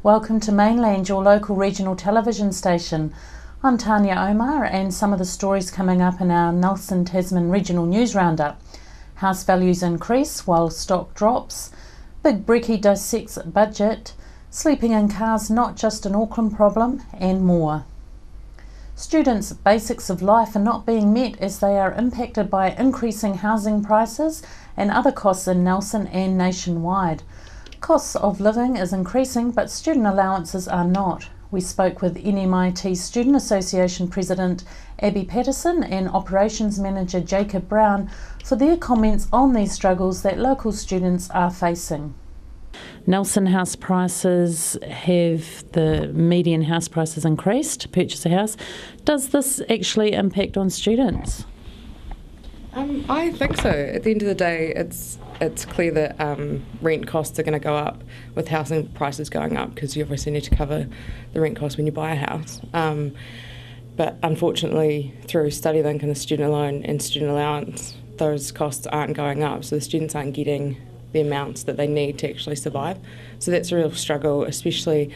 Welcome to Mainland, your local regional television station. I'm Tanya Omar, and some of the stories coming up in our Nelson Tasman Regional News Roundup. House values increase while stock drops. Big Brekkie dissects budget. Sleeping in cars not just an Auckland problem, and more. Students' basics of life are not being met as they are impacted by increasing housing prices and other costs in Nelson and nationwide. Costs of living is increasing, but student allowances are not. We spoke with NMIT Student Association President Abby Patterson and Operations Manager Jacob Brown for their comments on these struggles that local students are facing. Nelson house prices the median house prices increased to purchase a house. Does this actually impact on students? I think so. At the end of the day, it's clear that rent costs are going to go up with housing prices going up, because you obviously need to cover the rent costs when you buy a house. But unfortunately, through StudyLink and the student loan and student allowance, those costs aren't going up, so the students aren't getting the amounts that they need to actually survive. So that's a real struggle, especially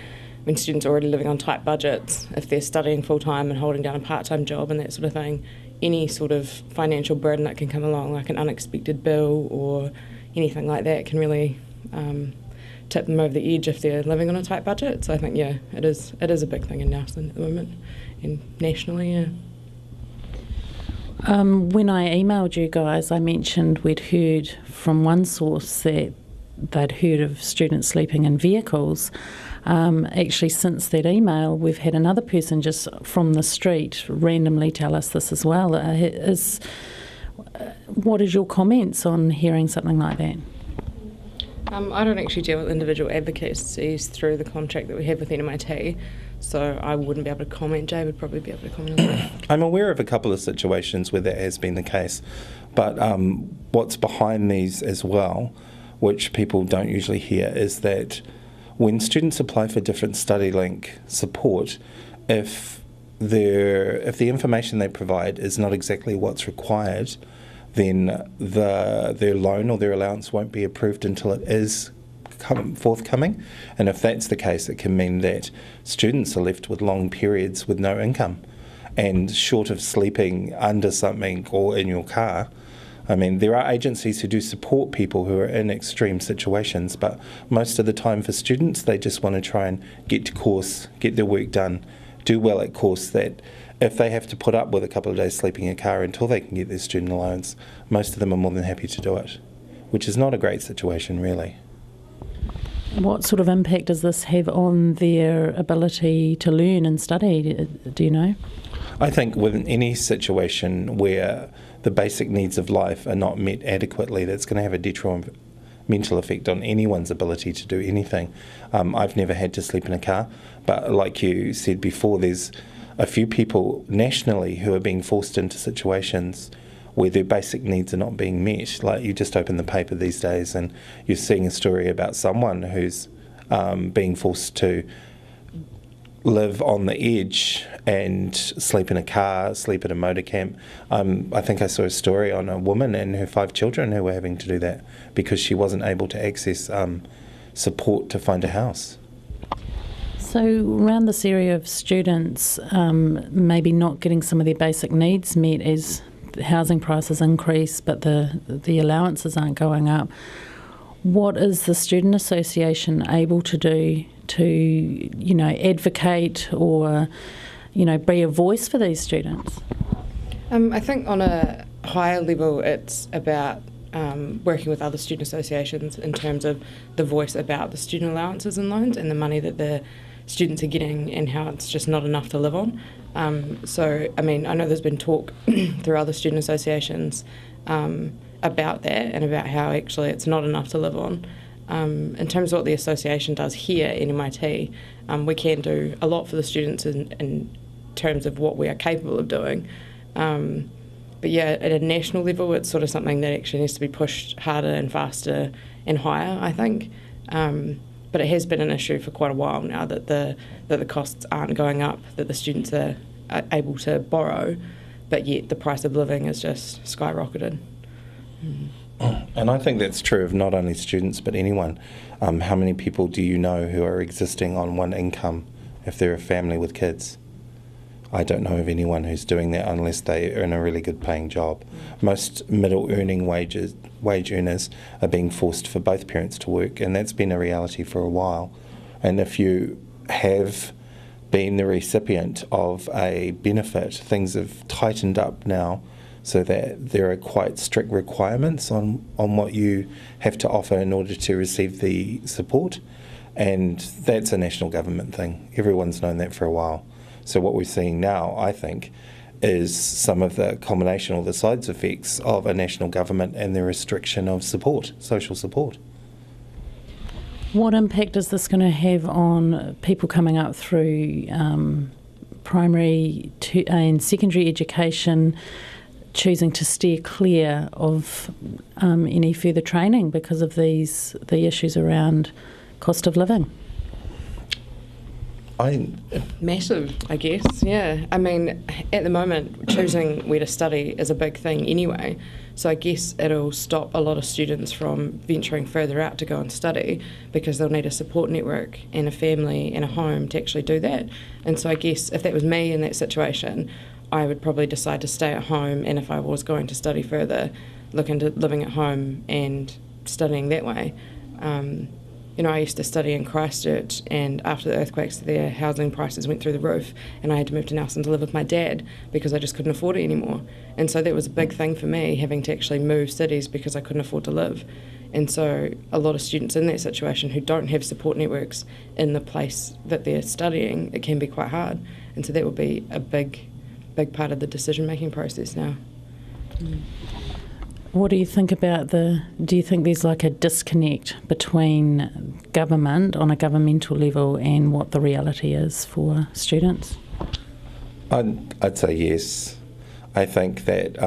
when students are already living on tight budgets. If they're studying full-time and holding down a part-time job and that sort of thing, any sort of financial burden that can come along, like an unexpected bill or anything like that, can really tip them over the edge if they're living on a tight budget. So I think, yeah, it is a big thing in Nelson at the moment and nationally, yeah. When I emailed you guys, I mentioned we'd heard from one source that they'd heard of students sleeping in vehicles. Actually, since that email, we've had another person just from the street randomly tell us this as well. What is your comments on hearing something like that? I don't actually deal with individual advocacies through the contract that we have with NMIT, so I wouldn't be able to comment. Jay would probably be able to comment on that. I'm aware of a couple of situations where that has been the case, but what's behind these as well, which people don't usually hear, is that when students apply for different StudyLink support, if the information they provide is not exactly what's required, then their loan or their allowance won't be approved until it is forthcoming. And if that's the case, it can mean that students are left with long periods with no income. And short of sleeping under something or in your car, I mean, there are agencies who do support people who are in extreme situations, but most of the time for students, they just want to try and get to course, get their work done, do well at course, that if they have to put up with a couple of days sleeping in a car until they can get their student allowance, most of them are more than happy to do it, which is not a great situation, really. What sort of impact does this have on their ability to learn and study? Do you know? I think within any situation where the basic needs of life are not met adequately, that's going to have a detrimental effect on anyone's ability to do anything. I've never had to sleep in a car, but like you said before, there's a few people nationally who are being forced into situations where their basic needs are not being met. Like, you just open the paper these days and you're seeing a story about someone who's being forced to live on the edge and sleep in a car, sleep at a motor camp. I think I saw a story on a woman and her 5 children who were having to do that because she wasn't able to access support to find a house. So around this area of students maybe not getting some of their basic needs met as housing prices increase, but the allowances aren't going up, what is the Student Association able to do to, advocate or, be a voice for these students? I think on a higher level, it's about working with other student associations in terms of the voice about the student allowances and loans and the money that the students are getting and how it's just not enough to live on. I know there's been talk through other student associations about that and about how actually it's not enough to live on. In terms of what the association does here at NMIT, we can do a lot for the students in terms of what we are capable of doing. But yeah, at a national level, it's sort of something that actually needs to be pushed harder and faster and higher, I think. But it has been an issue for quite a while now that the costs aren't going up, that the students are able to borrow, but yet the price of living has just skyrocketed. And I think that's true of not only students but anyone. How many people do you know who are existing on one income if they're a family with kids? I don't know of anyone who's doing that unless they earn a really good paying job. Most middle earning wage earners are being forced for both parents to work, and that's been a reality for a while. And if you have been the recipient of a benefit, things have tightened up now so that there are quite strict requirements on what you have to offer in order to receive the support, and that's a national government thing. Everyone's known that for a while. So what we're seeing now, I think, is some of the culmination or the side effects of a national government and the restriction of support, social support. What impact is this going to have on people coming up through primary and secondary education, choosing to steer clear of any further training because of the issues around cost of living? Massive, I guess, yeah. I mean, at the moment, choosing where to study is a big thing anyway, so I guess it'll stop a lot of students from venturing further out to go and study because they'll need a support network and a family and a home to actually do that. And so I guess if that was me in that situation, I would probably decide to stay at home, and if I was going to study further, look into living at home and studying that way. I used to study in Christchurch, and after the earthquakes, their housing prices went through the roof, and I had to move to Nelson to live with my dad because I just couldn't afford it anymore. And so that was a big thing for me, having to actually move cities because I couldn't afford to live. And so a lot of students in that situation who don't have support networks in the place that they're studying, it can be quite hard. And so that would be a big part of the decision-making process now. What do you think about do you think there's like a disconnect between government on a governmental level and what the reality is for students? I'd say yes. I think that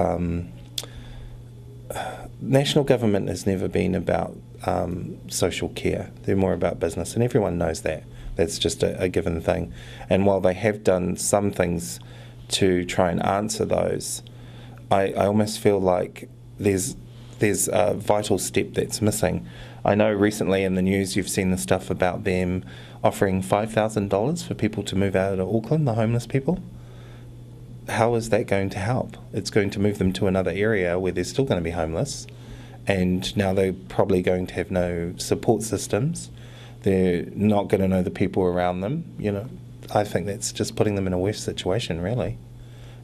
national government has never been about social care. They're more about business, and everyone knows that. That's just a given thing. And while they have done some things to try and answer those, I almost feel like there's a vital step that's missing. I know recently in the news you've seen the stuff about them offering $5,000 for people to move out of Auckland, the homeless people. How is that going to help? It's going to move them to another area where they're still going to be homeless, and now they're probably going to have no support systems. They're not going to know the people around them. I think that's just putting them in a worse situation, really.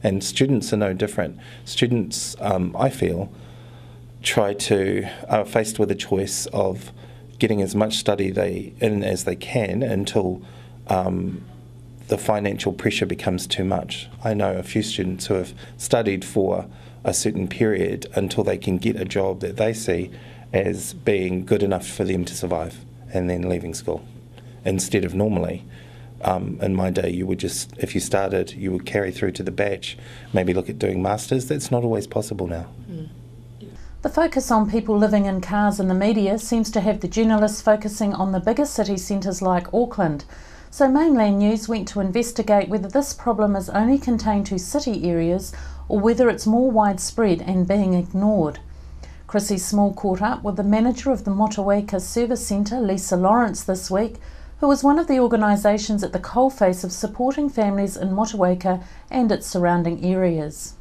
And students are no different. Students, I feel, are faced with a choice of getting as much study in as they can until the financial pressure becomes too much. I know a few students who have studied for a certain period until they can get a job that they see as being good enough for them to survive, and then leaving school. Instead of normally, in my day, you would just, if you started, you would carry through to the batch, maybe look at doing masters. That's not always possible now. The focus on people living in cars in the media seems to have the journalists focusing on the bigger city centres like Auckland. So Mainland News went to investigate whether this problem is only contained to city areas or whether it's more widespread and being ignored. Chrissy Small caught up with the manager of the Motueka Service Centre, Lisa Lawrence, this week, who was one of the organisations at the coalface of supporting families in Motueka and its surrounding areas.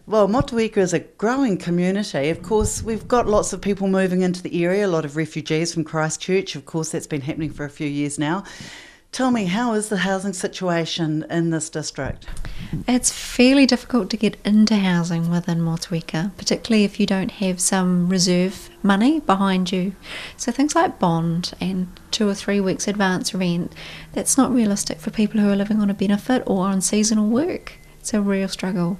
Well, Motueka is a growing community. Of course, we've got lots of people moving into the area, a lot of refugees from Christchurch. Of course, that's been happening for a few years now. Tell me, how is the housing situation in this district? It's fairly difficult to get into housing within Motueka, particularly if you don't have some reserve money behind you. So things like bond and 2 or 3 weeks advance rent, that's not realistic for people who are living on a benefit or on seasonal work. It's a real struggle.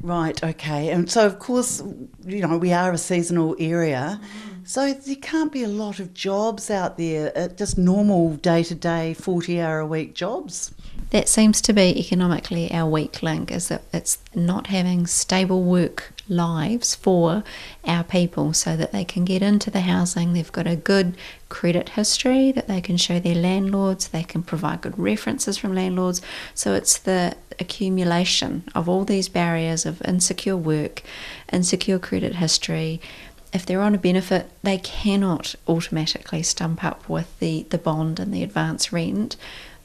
Right, okay. And so, of course, we are a seasonal area, so there can't be a lot of jobs out there, just normal day-to-day 40-hour-a-week jobs. that seems to be economically our weak link, is that it's not having stable work lives for our people so that they can get into the housing. They've got a good credit history that they can show their landlords, they can provide good references from landlords. So it's the accumulation of all these barriers of insecure work, insecure credit history. If they're on a benefit, they cannot automatically stump up with the bond and the advance rent.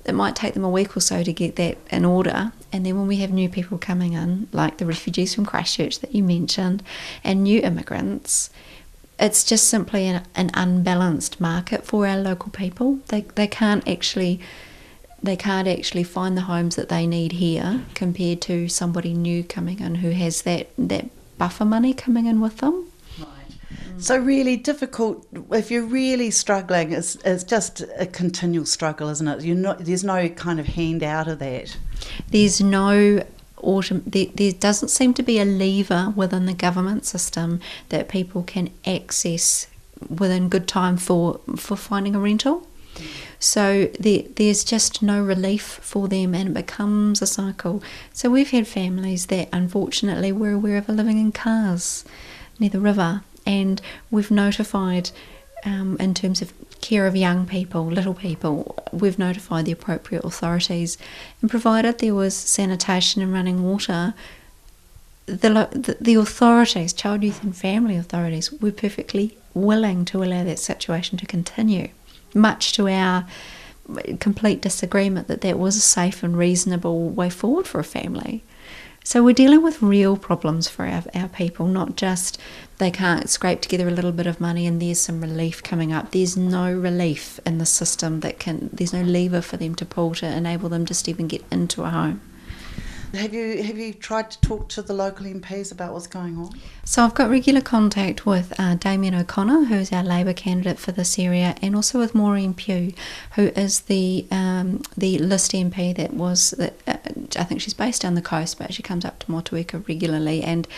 It might take them a week or so to get that in order, and then when we have new people coming in, like the refugees from Christchurch that you mentioned, and new immigrants, it's just simply an unbalanced market for our local people. They can't actually find the homes that they need here compared to somebody new coming in who has that buffer money coming in with them. So really difficult. If you're really struggling, it's just a continual struggle, isn't it? There's no kind of hand out of that. There's no there doesn't seem to be a lever within the government system that people can access within good time for finding a rental. So there's just no relief for them, and it becomes a cycle. So we've had families that unfortunately we're aware of are living in cars near the river. And we've notified, in terms of care of young people, little people, we've notified the appropriate authorities, and provided there was sanitation and running water, the authorities, child, youth and family authorities, were perfectly willing to allow that situation to continue, much to our complete disagreement that was a safe and reasonable way forward for a family. So we're dealing with real problems for our people, not just they can't scrape together a little bit of money and there's some relief coming up. There's no relief in the system there's no lever for them to pull to enable them just even get into a home. Have you tried to talk to the local MPs about what's going on? So I've got regular contact with Damien O'Connor, who's our Labour candidate for this area, and also with Maureen Pugh, who is the List MP I think she's based down the coast, but she comes up to Motueka regularly. And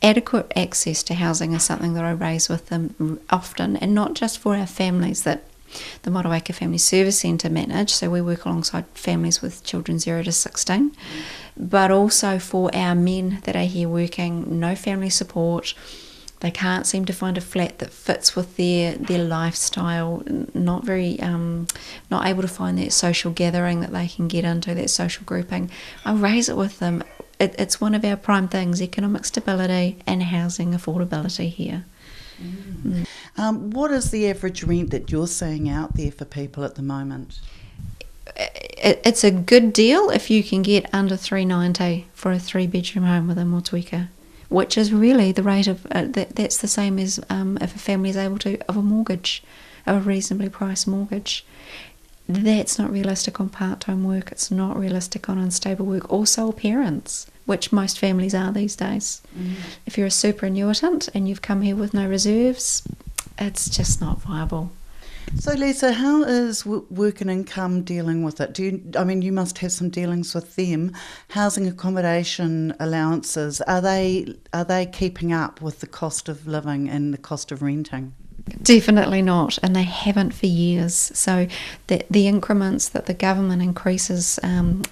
adequate access to housing is something that I raise with them often, and not just for our families that the Motueka Family Service Centre manage, so we work alongside families with children 0 to 16, but also for our men that are here working, no family support. They can't seem to find a flat that fits with their lifestyle, not able to find that social gathering that they can get into, that social grouping. I raise it with them. It's one of our prime things, economic stability and housing affordability here. What is the average rent that you're seeing out there for people at the moment? It's a good deal if you can get under $390 for a 3-bedroom home within Motueka, which is really the rate of that's the same as if a family is able to of a reasonably priced mortgage. That's not realistic on part-time work. It's not realistic on unstable work or sole parents, which most families are these days. If you're a superannuitant and you've come here with no reserves, it's just not viable. So Lisa, how is work and income dealing with it? You must have some dealings with them. Housing accommodation allowances, are they keeping up with the cost of living and the cost of renting? Definitely not, and they haven't for years. So the increments that the government increases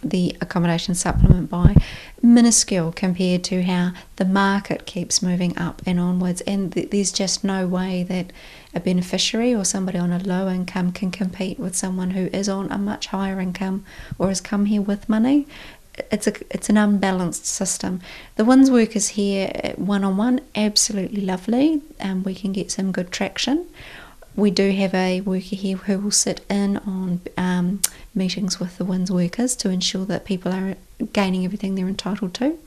the accommodation supplement by, minuscule compared to how the market keeps moving up and onwards, and there's just no way that a beneficiary or somebody on a low income can compete with someone who is on a much higher income or has come here with money. It's an unbalanced system. The WINS workers here one-on-one, absolutely lovely, and we can get some good traction. We do have a worker here who will sit in on meetings with the WINS workers to ensure that people are gaining everything they're entitled to.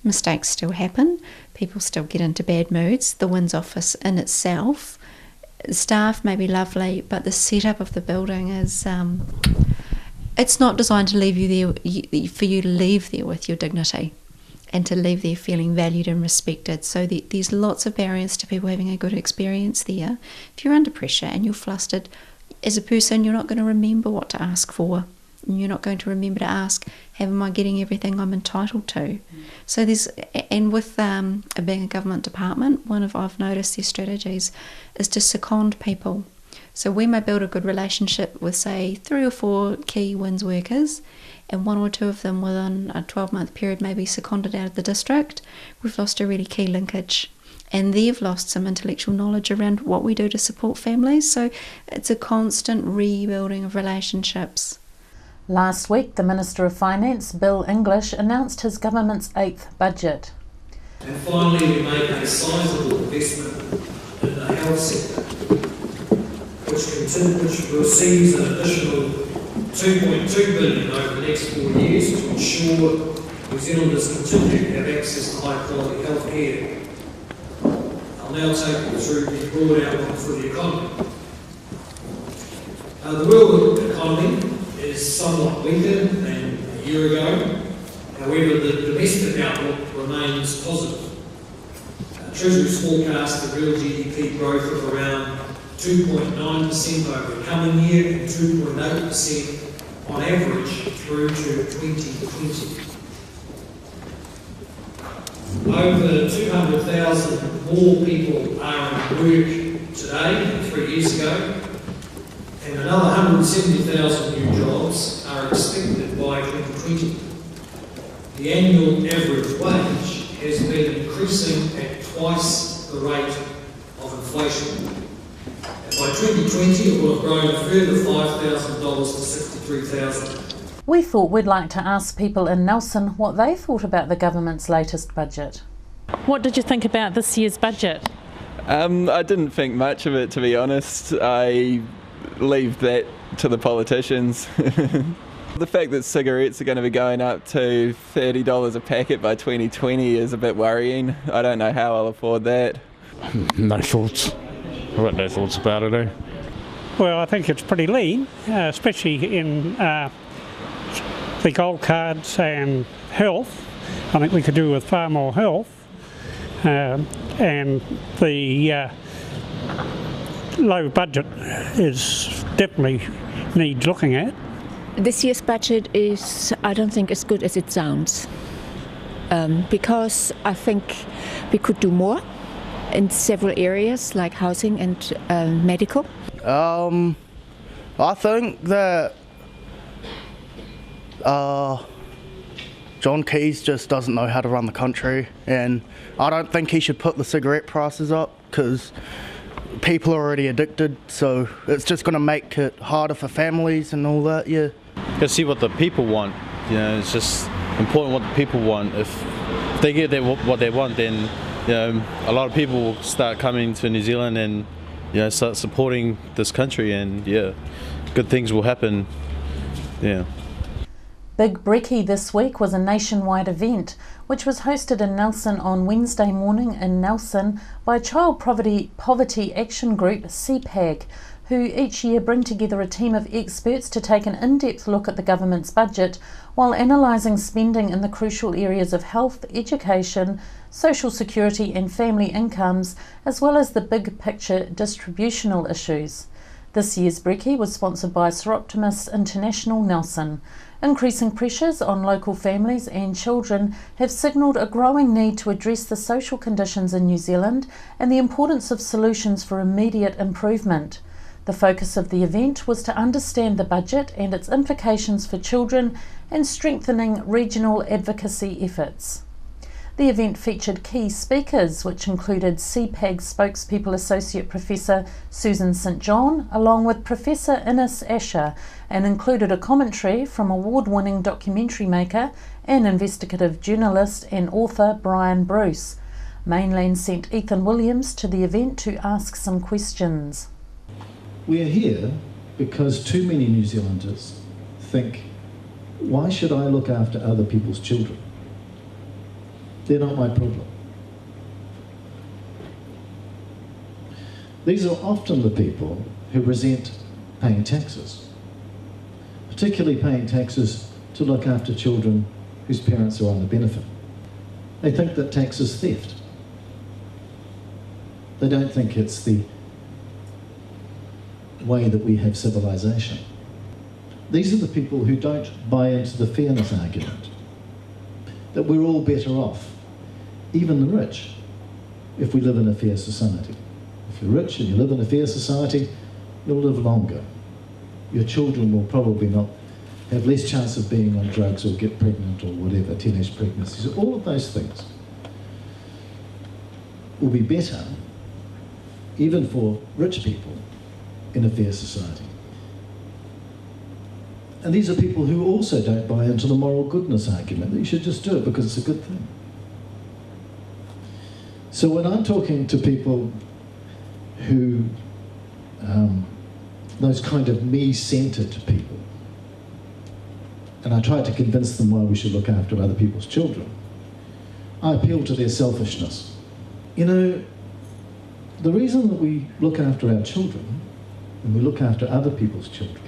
Mistakes still happen. People still get into bad moods. The WINS office in itself, staff may be lovely, but the setup of the building is... it's not designed to leave you there, for you to leave there with your dignity and to leave there feeling valued and respected. So there's lots of barriers to people having a good experience there. If you're under pressure and you're flustered, as a person, you're not going to remember what to ask for. You're not going to remember to ask, am I getting everything I'm entitled to? So and with being a government department, I've noticed their strategies is to second people So we may build a good relationship with, say, 3 or 4 key WINS workers, and 1 or 2 of them within a 12-month period may be seconded out of the district. We've lost a really key linkage, and they've lost some intellectual knowledge around what we do to support families. So it's a constant rebuilding of relationships. Last week, the Minister of Finance, Bill English, announced his government's 8th budget. And finally, we make a sizable investment in the health sector, which receives an additional $2.2 billion over the next 4 years to ensure New Zealanders continue to have access to high quality health care. I'll now take you through the broad outlook for the economy. The world economy is somewhat weaker than a year ago. However, the domestic outlook remains positive. Treasury's forecast the real GDP growth of around 2.9% over the coming year and 2.8% on average through to 2020. Over 200,000 more people are in work today than 3 years ago, and another 170,000 new jobs are expected by 2020. The annual average wage has been increasing at twice the rate of inflation. And by 2020, it will have grown a further $5,000 to $63,000. We thought we'd like to ask people in Nelson what they thought about the government's latest budget. What did you think about this year's budget? I didn't think much of it, to be honest. I leave that to the politicians. The fact that cigarettes are going to be going up to $30 a packet by 2020 is a bit worrying. I don't know how I'll afford that. No thoughts. I've got no thoughts about it, eh? Well, I think it's pretty lean, especially in the gold cards and health. I think we could do with far more health. And the low budget is definitely needs looking at. This year's budget is, I don't think, as good as it sounds, because I think we could do more in several areas like housing and medical. I think that John Keys just doesn't know how to run the country, and I don't think he should put the cigarette prices up because people are already addicted, so it's just going to make it harder for families and all that, yeah. You see what the people want, you know, it's just important what the people want. If they get what they want, then, you know, a lot of people will start coming to New Zealand and, you know, start supporting this country, and yeah, good things will happen, yeah. Big Brekkie this week was a nationwide event which was hosted in Nelson on Wednesday morning in Nelson by Child Poverty Action Group CPAG, who each year bring together a team of experts to take an in-depth look at the government's budget while analysing spending in the crucial areas of health, education, social security and family incomes, as well as the big picture distributional issues. This year's Brekkie was sponsored by Soroptimist International Nelson. Increasing pressures on local families and children have signalled a growing need to address the social conditions in New Zealand and the importance of solutions for immediate improvement. The focus of the event was to understand the budget and its implications for children and strengthening regional advocacy efforts. The event featured key speakers, which included CPAG spokespeople Associate Professor Susan St John, along with Professor Ines Asher, and included a commentary from award-winning documentary maker and investigative journalist and author Brian Bruce. Mainland sent Ethan Williams to the event to ask some questions. We are here because too many New Zealanders think, why should I look after other people's children? They're not my problem. These are often the people who resent paying taxes, particularly paying taxes to look after children whose parents are on the benefit. They think that tax is theft. They don't think it's the way that we have civilization. These are the people who don't buy into the fairness argument, that we're all better off, even the rich, if we live in a fair society. If you're rich and you live in a fair society, you'll live longer. Your children will probably not have less chance of being on drugs or get pregnant or whatever, teenage pregnancies. All of those things will be better, even for rich people, in a fair society. And these are people who also don't buy into the moral goodness argument that you should just do it because it's a good thing. So when I'm talking to people who, those kind of me-centered people, and I try to convince them why we should look after other people's children, I appeal to their selfishness. You know, the reason that we look after our children, and we look after other people's children,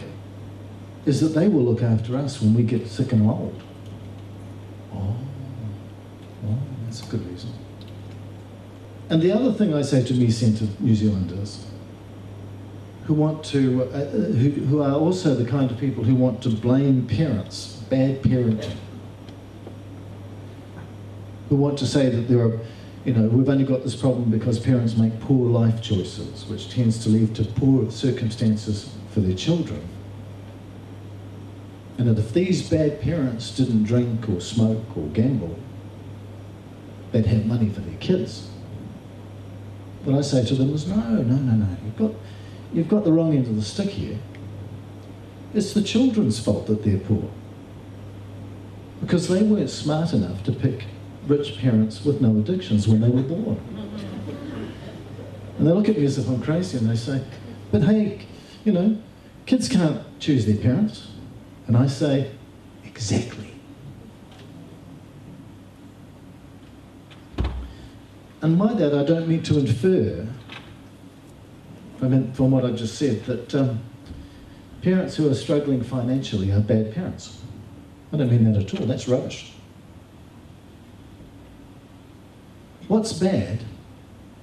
is that they will look after us when we get sick and old. Oh, well, that's a good reason. And the other thing I say to me-centered New Zealanders, who want to, who are also the kind of people who want to blame parents, bad parenting, who want to say that there are, you know, we've only got this problem because parents make poor life choices, which tends to lead to poor circumstances for their children. And that if these bad parents didn't drink or smoke or gamble, they'd have money for their kids. What I say to them is, no, you've got the wrong end of the stick here. It's the children's fault that they're poor. Because they weren't smart enough to pick rich parents with no addictions when they were born. And they look at me as if I'm crazy and they say, but hey, you know, kids can't choose their parents. And I say, exactly. And by that I don't mean to infer, from what I just said, that parents who are struggling financially are bad parents. I don't mean that at all, that's rubbish. What's bad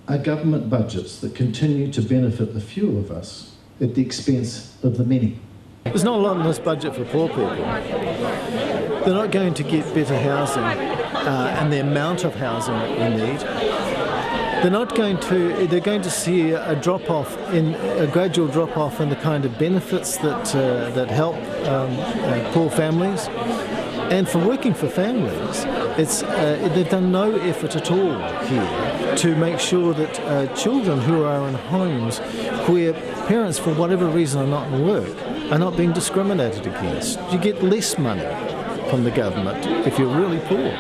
are government budgets that continue to benefit the few of us at the expense of the many. There's not a lot in this budget for poor people. They're not going to get better housing and the amount of housing that we need. They're going to see a drop-off, a gradual drop-off in the kind of benefits that help poor families. And for working for families, they've done no effort at all here to make sure that children who are in homes where parents, for whatever reason, are not in work, are not being discriminated against. You get less money from the government if you're really poor.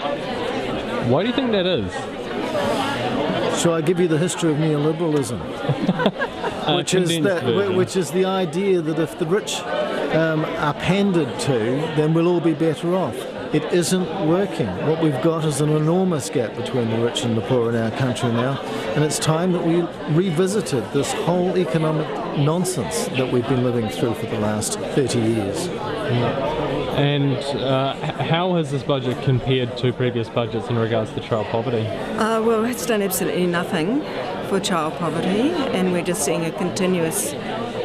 Why do you think that is? Shall I give you the history of neoliberalism? which is the idea that if the rich are pandered to, then we'll all be better off. It isn't working. What we've got is an enormous gap between the rich and the poor in our country now, and it's time that we revisited this whole economic nonsense that we've been living through for the last 30 years. And how has this budget compared to previous budgets in regards to child poverty? Well, it's done absolutely nothing for child poverty, and we're just seeing a continuous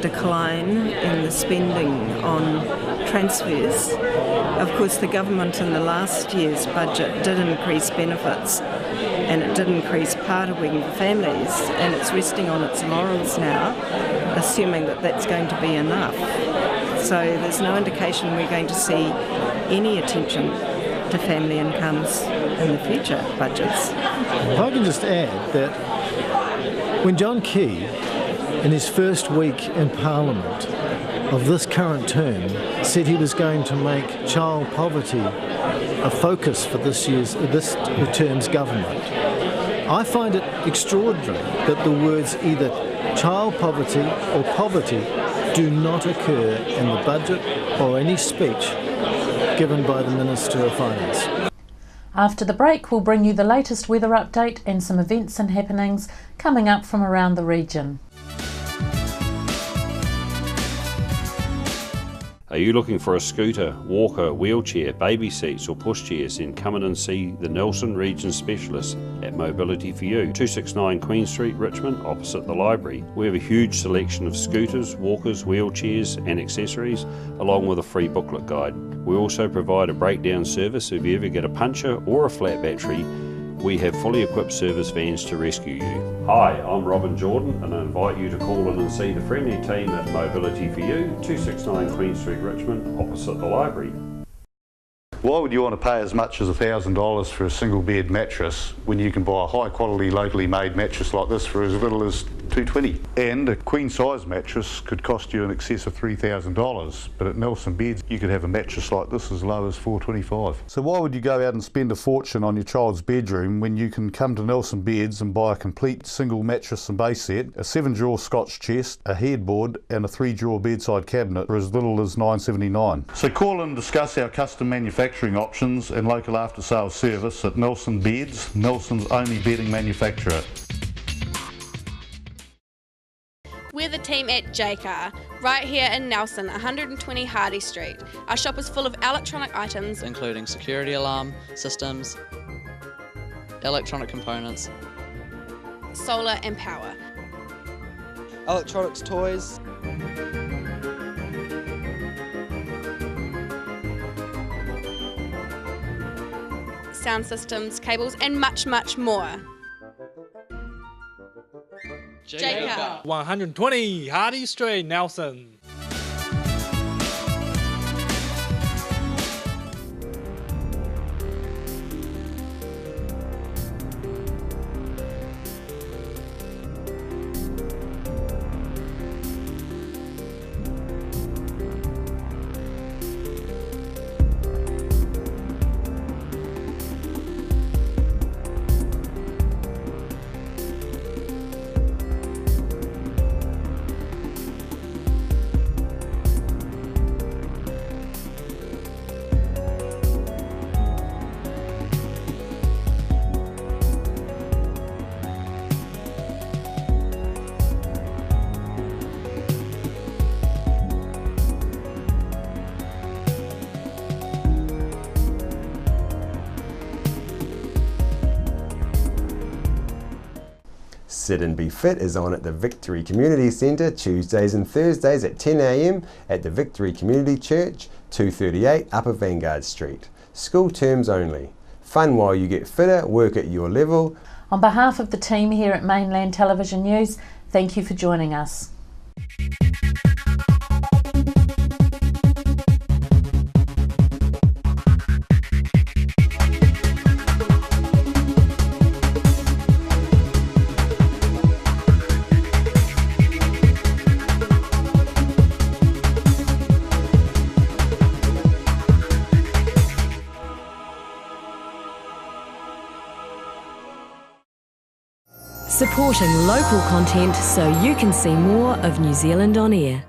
decline in the spending on transfers. Of course, the government in the last year's budget did increase benefits, and it did increase part of working for families, and it's resting on its laurels now, assuming that that's going to be enough. So there's no indication we're going to see any attention to family incomes in the future budgets. If I can just add that when John Key, in his first week in Parliament of this current term, said he was going to make child poverty a focus for this term's government, I find it extraordinary that the words either child poverty or poverty do not occur in the budget or any speech given by the Minister of Finance. After the break, we'll bring you the latest weather update and some events and happenings coming up from around the region. Are you looking for a scooter, walker, wheelchair, baby seats or pushchairs? Then come in and see the Nelson Region Specialist at Mobility for You, 269 Queen Street, Richmond, opposite the library. We have a huge selection of scooters, walkers, wheelchairs and accessories, along with a free booklet guide. We also provide a breakdown service if you ever get a puncture or a flat battery. We have fully equipped service vans to rescue you. Hi, I'm Robin Jordan and I invite you to call in and see the friendly team at Mobility for You, 269 Queen Street, Richmond, opposite the library. Why would you want to pay as much as $1,000 for a single bed mattress when you can buy a high quality locally made mattress like this for as little as $220? And a queen size mattress could cost you in excess of $3,000, but at Nelson Beds you could have a mattress like this as low as $425. So why would you go out and spend a fortune on your child's bedroom when you can come to Nelson Beds and buy a complete single mattress and base set, a 7-drawer Scotch chest, a headboard and a 3-drawer bedside cabinet for as little as $979? So call and discuss our custom manufacturing options and local after sales service at Nelson Beds, Nelson's only bedding manufacturer. We're the team at JCar, right here in Nelson, 120 Hardy Street. Our shop is full of electronic items, including security alarm systems, electronic components, solar and power, electronics toys, sound systems, cables and much, much more. JCar 120 Hardy Street, Nelson. Sit and Be Fit is on at the Victory Community Centre Tuesdays and Thursdays at 10 a.m. at the Victory Community Church, 238 Upper Vanguard Street. School terms only. Fun while you get fitter, work at your level. On behalf of the team here at Mainland Television News, thank you for joining us. Supporting local content so you can see more of New Zealand on air.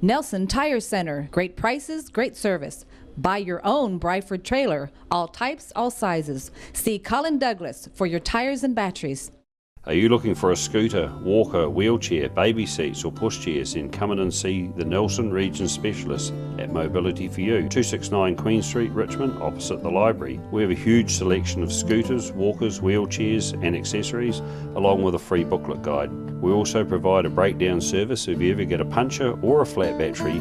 Nelson Tire Centre. Great prices, great service. Buy your own Bryford trailer. All types, all sizes. See Colin Douglas for your tires and batteries. Are you looking for a scooter, walker, wheelchair, baby seats or pushchairs? Then come in and see the Nelson Region Specialist at Mobility for You, 269 Queen Street, Richmond, opposite the library. We have a huge selection of scooters, walkers, wheelchairs and accessories, along with a free booklet guide. We also provide a breakdown service if you ever get a puncture or a flat battery.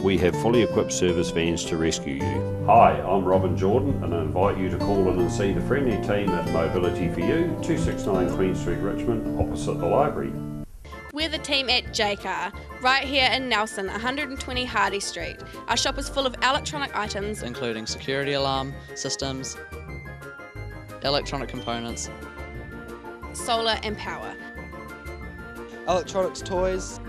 We have fully equipped service vans to rescue you. Hi, I'm Robin Jordan and I invite you to call in and see the friendly team at Mobility for You, 269 Queen Street, Richmond, opposite the library. We're the team at JCar, right here in Nelson, 120 Hardy Street. Our shop is full of electronic items, including security alarm systems, electronic components, solar and power, electronics toys,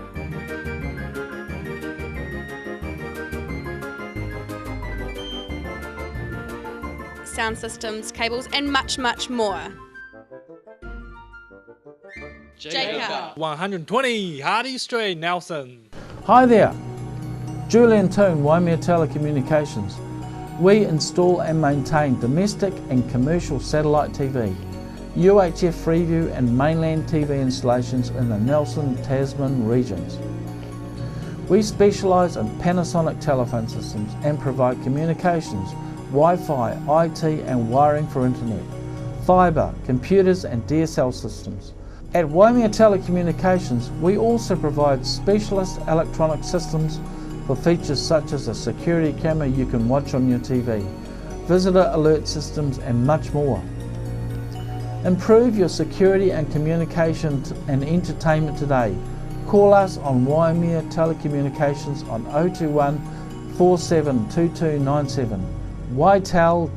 sound systems, cables and much, much more. JCar 120 Hardy Street, Nelson. Hi there, Julian Toon, Waimea Telecommunications. We install and maintain domestic and commercial satellite TV, UHF Freeview and Mainland TV installations in the Nelson, Tasman regions. We specialise in Panasonic telephone systems and provide communications, Wi-Fi, IT and wiring for internet, fibre, computers and DSL systems. At Waimea Telecommunications, we also provide specialist electronic systems for features such as a security camera you can watch on your TV, visitor alert systems and much more. Improve your security and communication and entertainment today. Call us on Waimea Telecommunications on 021 472297, ytel.co.nz.